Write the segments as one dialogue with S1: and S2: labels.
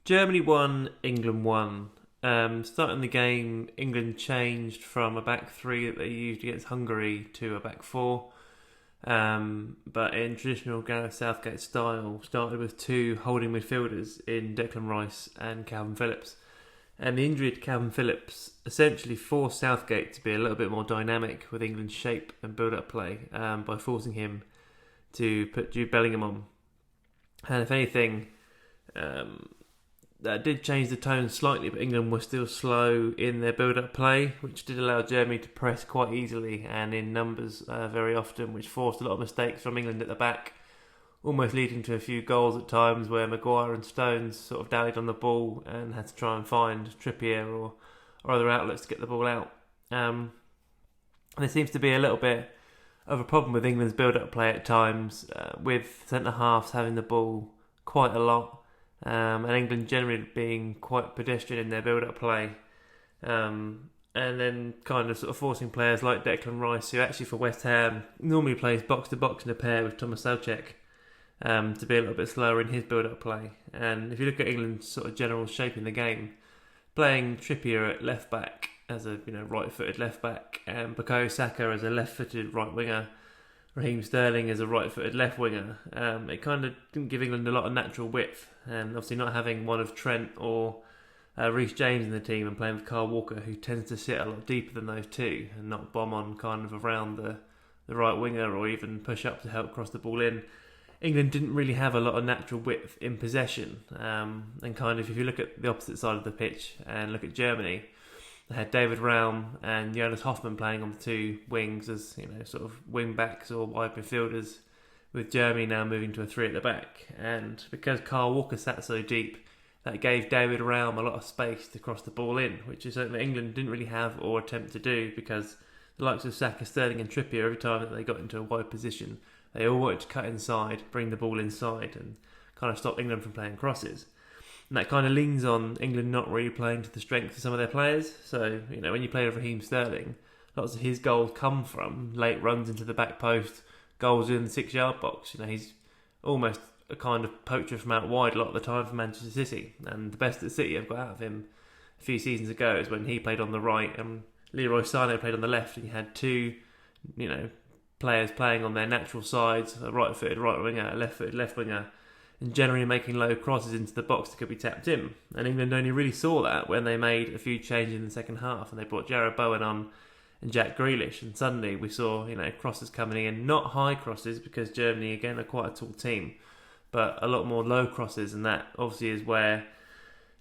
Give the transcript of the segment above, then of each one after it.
S1: Germany won, England won. Starting the game, England changed from a back three that they used against Hungary to a back four. But in traditional Gareth Southgate style, started with two holding midfielders in Declan Rice and Calvin Phillips. And the injury to Calvin Phillips essentially forced Southgate to be a little bit more dynamic with England's shape and build-up play by forcing him to put Jude Bellingham on. And if anything, that did change the tone slightly, but England were still slow in their build-up play, which did allow Germany to press quite easily and in numbers very often, which forced a lot of mistakes from England at the back, almost leading to a few goals at times where Maguire and Stones sort of dallied on the ball and had to try and find Trippier or other outlets to get the ball out. And there seems to be a little bit of a problem with England's build-up play at times, with centre-halves having the ball quite a lot, and England generally being quite pedestrian in their build-up play, and then kind of sort of forcing players like Declan Rice, who actually for West Ham normally plays box-to-box in a pair with Thomas Soucek, to be a little bit slower in his build-up play. And if you look at England's sort of general shape in the game, playing Trippier at left-back as a right-footed left-back, and Bukayo Saka as a left-footed right-winger, Raheem Sterling as a right-footed left winger, it kind of didn't give England a lot of natural width, and obviously not having one of Trent or Reece James in the team and playing with Kyle Walker, who tends to sit a lot deeper than those two and not bomb on kind of around the right winger or even push up to help cross the ball in. England didn't really have a lot of natural width in possession, and kind of if you look at the opposite side of the pitch and look at Germany, they had David Raum and Jonas Hoffmann playing on the two wings as sort of wing backs or wide midfielders, with Germany now moving to a three at the back. And because Kyle Walker sat so deep, that gave David Raum a lot of space to cross the ball in, which is something that England didn't really have or attempt to do, because the likes of Saka, Sterling and Trippier, every time that they got into a wide position, they all wanted to cut inside, bring the ball inside and kind of stop England from playing crosses. And that kind of leans on England not really playing to the strength of some of their players. So, when you play with Raheem Sterling, lots of his goals come from late runs into the back post, goals in the 6-yard box. He's almost a kind of poacher from out wide a lot of the time for Manchester City. And the best that City have got out of him a few seasons ago is when he played on the right and Leroy Sané played on the left, and you had two, players playing on their natural sides, a right-footed right winger, a left-footed left winger, and generally making low crosses into the box that could be tapped in. And England only really saw that when they made a few changes in the second half and they brought Jarrod Bowen on and Jack Grealish, and suddenly we saw crosses coming in, not high crosses because Germany again are quite a tall team, but a lot more low crosses, and that obviously is where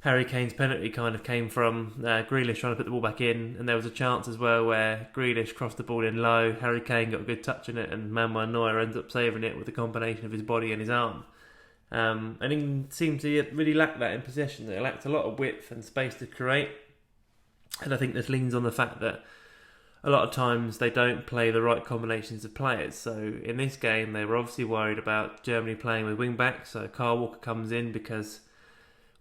S1: Harry Kane's penalty kind of came from. Grealish trying to put the ball back in, and there was a chance as well where Grealish crossed the ball in low, Harry Kane got a good touch on it, and Manuel Neuer ends up saving it with a combination of his body and his arm. And England seemed to really lack that in possession. They lacked a lot of width and space to create. And I think this leans on the fact that a lot of times they don't play the right combinations of players. So in this game, they were obviously worried about Germany playing with wing-backs. So Kyle Walker comes in because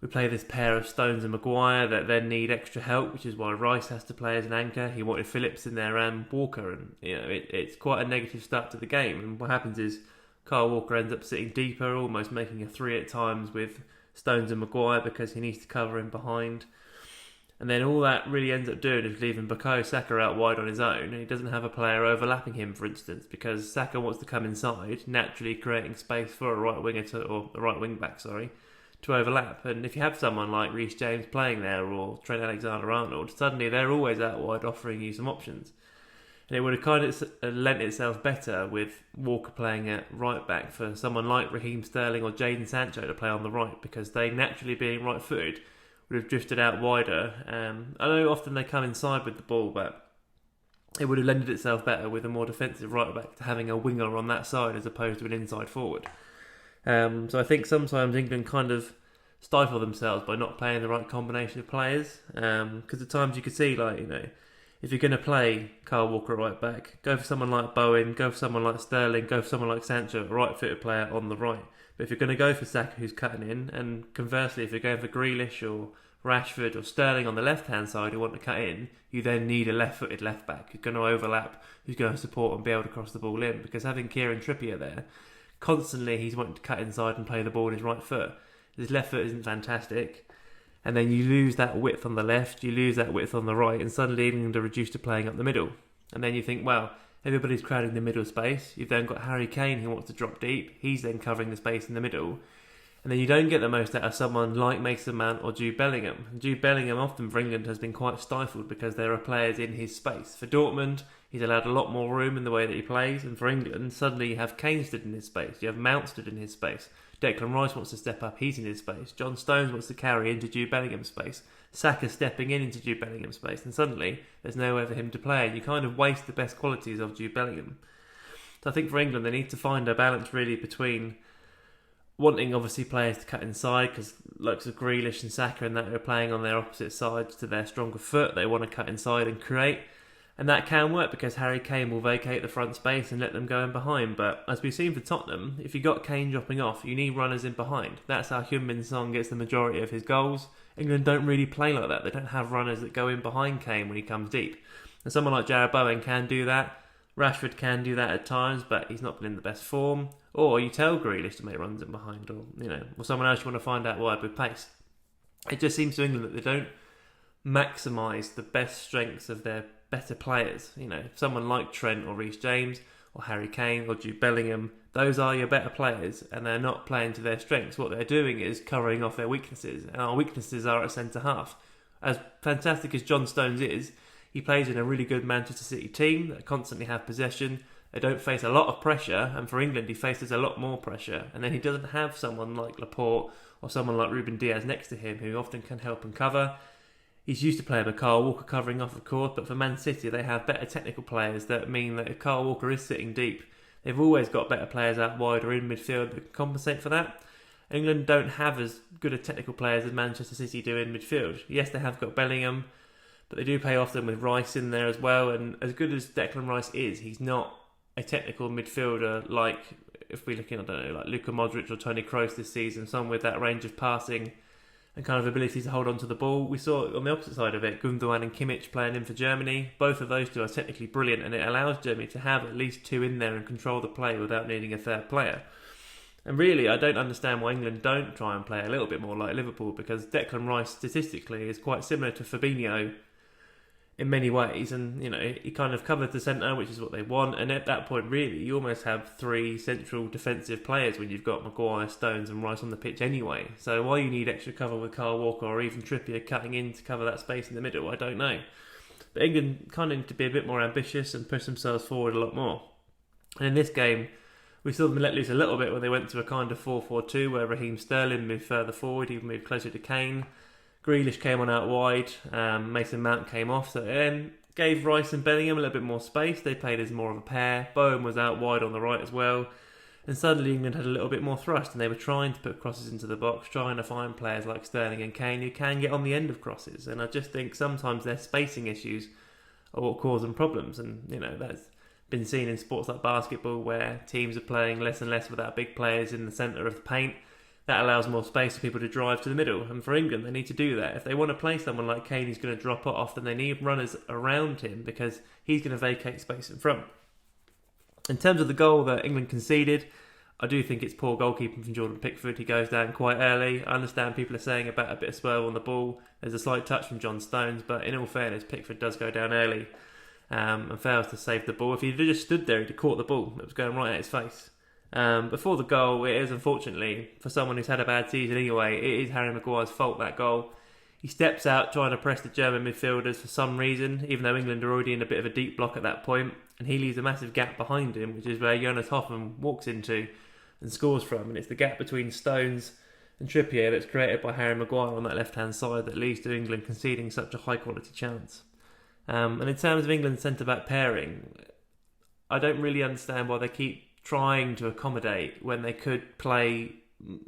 S1: we play this pair of Stones and Maguire that then need extra help, which is why Rice has to play as an anchor. He wanted Phillips in there and Walker. And it's quite a negative start to the game. And what happens is Kyle Walker ends up sitting deeper, almost making a three at times with Stones and Maguire because he needs to cover him behind. And then all that really ends up doing is leaving Bukayo Saka out wide on his own, and he doesn't have a player overlapping him, for instance, because Saka wants to come inside, naturally creating space for a right winger or a right wing back, to overlap. And if you have someone like Reece James playing there or Trent Alexander-Arnold, suddenly they're always out wide offering you some options. And it would have kind of lent itself better with Walker playing at right back for someone like Raheem Sterling or Jadon Sancho to play on the right, because they naturally being right footed would have drifted out wider. I know often they come inside with the ball, but it would have lended itself better with a more defensive right back to having a winger on that side as opposed to an inside forward. So I think sometimes England kind of stifle themselves by not playing the right combination of players, because at times you could see if you're going to play Kyle Walker at right back, go for someone like Bowen, go for someone like Sterling, go for someone like Sancho, a right-footed player on the right. But if you're going to go for Saka, who's cutting in, and conversely, if you're going for Grealish or Rashford or Sterling on the left-hand side who want to cut in, you then need a left-footed left-back who's going to overlap, who's going to support and be able to cross the ball in. Because having Kieran Trippier there, constantly he's wanting to cut inside and play the ball on his right foot. His left foot isn't fantastic. And then you lose that width on the left, you lose that width on the right, and suddenly England are reduced to playing up the middle. And then you think, well, everybody's crowding the middle space. You've then got Harry Kane who wants to drop deep. He's then covering the space in the middle. And then you don't get the most out of someone like Mason Mount or Jude Bellingham. And Jude Bellingham often for England has been quite stifled because there are players in his space. For Dortmund, he's allowed a lot more room in the way that he plays. And for England, suddenly you have Kane stood in his space. You have Mount stood in his space. Declan Rice wants to step up, he's in his space. John Stones wants to carry into Jude Bellingham's space. Saka stepping into Jude Bellingham's space. And suddenly, there's nowhere for him to play. And you kind of waste the best qualities of Jude Bellingham. So I think for England, they need to find a balance really between wanting obviously players to cut inside, because looks of Grealish and Saka and that are playing on their opposite sides to their stronger foot. They want to cut inside and create. And that can work because Harry Kane will vacate the front space and let them go in behind. But as we've seen for Tottenham, if you got Kane dropping off, you need runners in behind. That's how Heung-min Son gets the majority of his goals. England don't really play like that. They don't have runners that go in behind Kane when he comes deep. And someone like Jarrod Bowen can do that. Rashford can do that at times, but he's not been in the best form. Or you tell Grealish to make runs in behind, or someone else you want to find out wide with pace. It just seems to England that they don't maximise the best strengths of their better players. Someone like Trent or Reece James or Harry Kane or Jude Bellingham, those are your better players, and they're not playing to their strengths. What they're doing is covering off their weaknesses, and our weaknesses are at centre half. As fantastic as John Stones is, he plays in a really good Manchester City team that constantly have possession. They don't face a lot of pressure, and for England he faces a lot more pressure. And then he doesn't have someone like Laporte or someone like Ruben Diaz next to him who often can help and cover. He's used to playing with Kyle Walker covering off, of course, but for Man City they have better technical players that mean that if Kyle Walker is sitting deep, they've always got better players out wide or in midfield that can compensate for that. England don't have as good a technical players as Manchester City do in midfield. Yes, they have got Bellingham, but they do play often with Rice in there as well. And as good as Declan Rice is, he's not a technical midfielder like, if we're looking, like Luka Modric or Toni Kroos this season, someone with that range of passing and kind of ability to hold on to the ball. We saw on the opposite side of it, Gundogan and Kimmich playing in for Germany. Both of those two are technically brilliant, and it allows Germany to have at least two in there and control the play without needing a third player. And really, I don't understand why England don't try and play a little bit more like Liverpool, because Declan Rice statistically is quite similar to Fabinho in many ways, and he kind of covered the centre, which is what they want. And at that point, really, you almost have three central defensive players when you've got Maguire, Stones, and Rice on the pitch anyway. So why you need extra cover with Kyle Walker or even Trippier cutting in to cover that space in the middle, I don't know. But England kind of need to be a bit more ambitious and push themselves forward a lot more. And in this game, we saw them let loose a little bit when they went to a kind of 4-4-2 where Raheem Sterling moved further forward, he moved closer to Kane. Grealish came on out wide, Mason Mount came off, so it then gave Rice and Bellingham a little bit more space. They played as more of a pair. Bowen was out wide on the right as well. And suddenly England had a little bit more thrust, and they were trying to put crosses into the box, trying to find players like Sterling and Kane who can get on the end of crosses. And I just think sometimes their spacing issues are what cause them problems. And, that's been seen in sports like basketball where teams are playing less and less without big players in the centre of the paint. That allows more space for people to drive to the middle. And for England, they need to do that. If they want to play someone like Kane who's going to drop it off, then they need runners around him because he's going to vacate space in front. In terms of the goal that England conceded, I do think it's poor goalkeeping from Jordan Pickford. He goes down quite early. I understand people are saying about a bit of swerve on the ball. There's a slight touch from John Stones, but in all fairness, Pickford does go down early and fails to save the ball. If he'd just stood there, he'd have caught the ball. It was going right at his face. Before the goal, it is unfortunately, for someone who's had a bad season anyway, it is Harry Maguire's fault, that goal. He steps out trying to press the German midfielders for some reason, even though England are already in a bit of a deep block at that point, and he leaves a massive gap behind him, which is where Jonas Hoffmann walks into and scores from, and it's the gap between Stones and Trippier that's created by Harry Maguire on that left-hand side that leads to England conceding such a high-quality chance. And in terms of England's centre-back pairing, I don't really understand why they keep trying to accommodate when they could play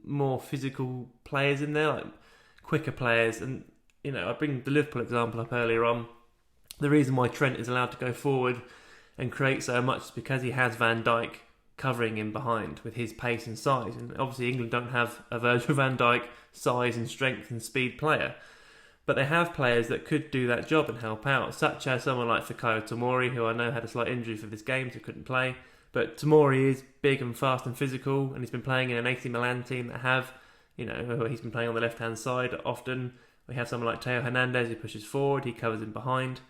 S1: more physical players in there, like quicker players. And I bring the Liverpool example up earlier on. The reason why Trent is allowed to go forward and create so much is because he has Van Dijk covering him behind with his pace and size. And obviously England don't have a Virgil van Dijk size and strength and speed player, but they have players that could do that job and help out, such as someone like Fikayo Tomori, who I know had a slight injury for this game so couldn't play. But Tomori is big and fast and physical, and he's been playing in an AC Milan team that have he's been playing on the left-hand side often. We have someone like Teo Hernandez who pushes forward, he covers in behind.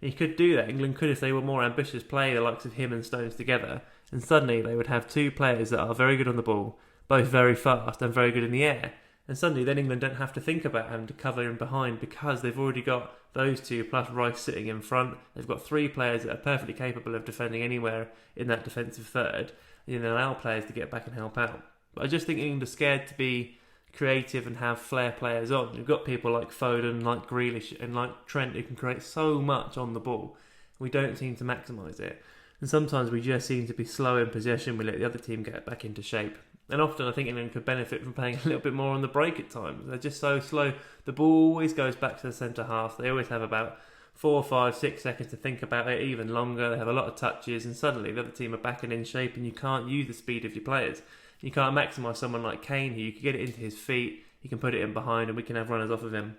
S1: He could do that. England could, if they were more ambitious, play the likes of him and Stones together, and suddenly they would have two players that are very good on the ball, both very fast and very good in the air. And suddenly then England don't have to think about having to cover in behind because they've already got those two plus Rice sitting in front. They've got three players that are perfectly capable of defending anywhere in that defensive third. And allow players to get back and help out. But I just think England are scared to be creative and have flair players on. You've got people like Foden, like Grealish and like Trent who can create so much on the ball. We don't seem to maximise it. And sometimes we just seem to be slow in possession. We let the other team get back into shape. And often I think England could benefit from playing a little bit more on the break at times. They're just so slow. The ball always goes back to the centre half. They always have about 4, 5, 6 seconds to think about it, even longer. They have a lot of touches and suddenly the other team are back and in shape and you can't use the speed of your players. You can't maximise someone like Kane who you can get it into his feet, he can put it in behind and we can have runners off of him.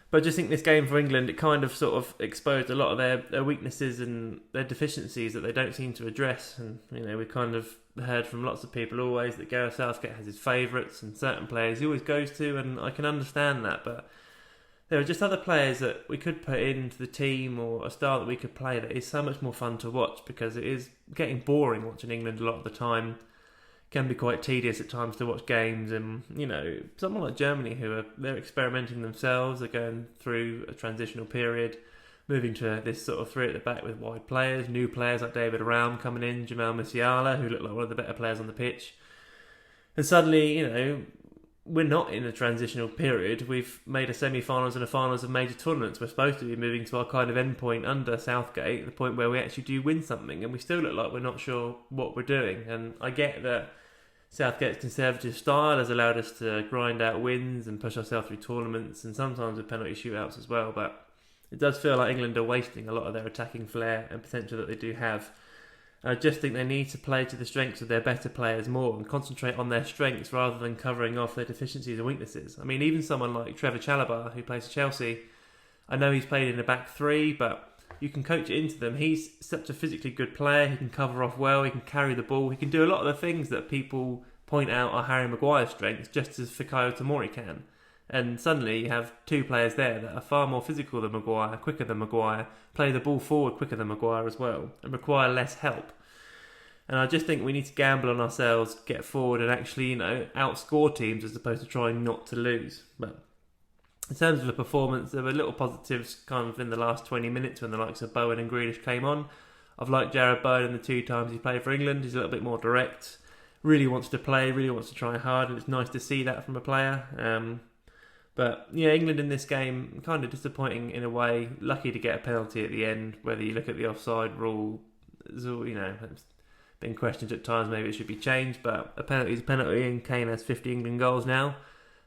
S1: But I just think this game for England, it kind of sort of exposed a lot of their weaknesses and their deficiencies that they don't seem to address. And, we've kind of heard from lots of people always that Gareth Southgate has his favourites and certain players he always goes to, and I can understand that. But there are just other players that we could put into the team or a style that we could play that is so much more fun to watch because it is getting boring watching England a lot of the time. Can be quite tedious at times to watch games, and someone like Germany they're experimenting themselves. They're going through a transitional period, moving to this sort of three at the back with wide players, new players like David Raum coming in, Jamal Musiala who looked like one of the better players on the pitch, and suddenly we're not in a transitional period. We've made a semi-finals and a finals of major tournaments. We're supposed to be moving to our kind of end point under Southgate, the point where we actually do win something, and we still look like we're not sure what we're doing. And I get that Southgate's conservative style has allowed us to grind out wins and push ourselves through tournaments and sometimes with penalty shootouts as well, but it does feel like England are wasting a lot of their attacking flair and potential that they do have. I just think they need to play to the strengths of their better players more and concentrate on their strengths rather than covering off their deficiencies and weaknesses. I mean, even someone like Trevor Chalobah, who plays for Chelsea, I know he's played in a back three, but you can coach it into them. He's such a physically good player. He can cover off well. He can carry the ball. He can do a lot of the things that people point out are Harry Maguire's strengths, just as Fikayo Tomori can. And suddenly you have two players there that are far more physical than Maguire, quicker than Maguire, play the ball forward quicker than Maguire as well, and require less help. And I just think we need to gamble on ourselves, get forward and actually, outscore teams as opposed to trying not to lose. But in terms of the performance, there were little positives kind of in the last 20 minutes when the likes of Bowen and Grealish came on. I've liked Jarrod Bowen the 2 times he played for England. He's a little bit more direct, really wants to play, really wants to try hard, and it's nice to see that from a player. But England in this game, kind of disappointing in a way. Lucky to get a penalty at the end. Whether you look at the offside rule, it's been questioned at times. Maybe it should be changed, but a penalty is a penalty, and Kane has 50 England goals now.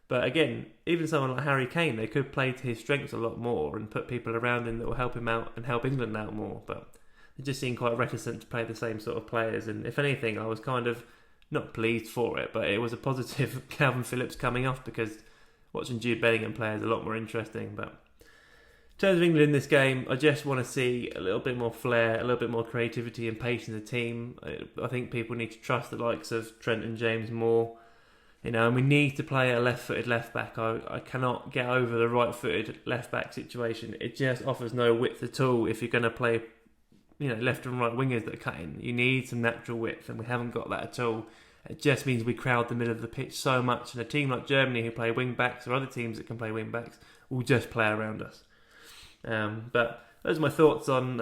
S1: But again, even someone like Harry Kane, they could play to his strengths a lot more and put people around him that will help him out and help England out more. But they just seem quite reticent to play the same sort of players. And if anything, I was kind of not pleased for it, but it was a positive Calvin Phillips coming off because watching Jude Bellingham play is a lot more interesting. But in terms of England in this game, I just want to see a little bit more flair, a little bit more creativity and pace in the team. I think people need to trust the likes of Trent and James more. And we need to play a left-footed left-back. I cannot get over the right-footed left-back situation. It just offers no width at all if you're going to play left and right wingers that are cutting. You need some natural width, and we haven't got that at all. It just means we crowd the middle of the pitch so much, and a team like Germany who play wing-backs or other teams that can play wing-backs will just play around us. But those are my thoughts on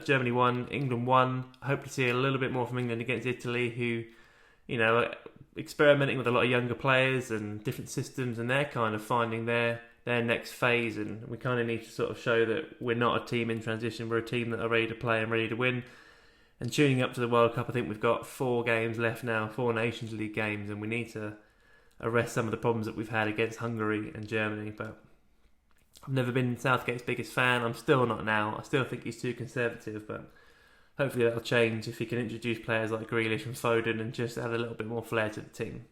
S1: Germany 1, England 1. I hope to see a little bit more from England against Italy, who, experimenting with a lot of younger players and different systems, and they're kind of finding their next phase, and we kind of need to sort of show that we're not a team in transition, we're a team that are ready to play and ready to win. And tuning up to the World Cup, I think we've got 4 games left now, 4 Nations League games, and we need to arrest some of the problems that we've had against Hungary and Germany. But I've never been Southgate's biggest fan. I'm still not now. I still think he's too conservative, but hopefully that'll change if he can introduce players like Grealish and Foden and just add a little bit more flair to the team.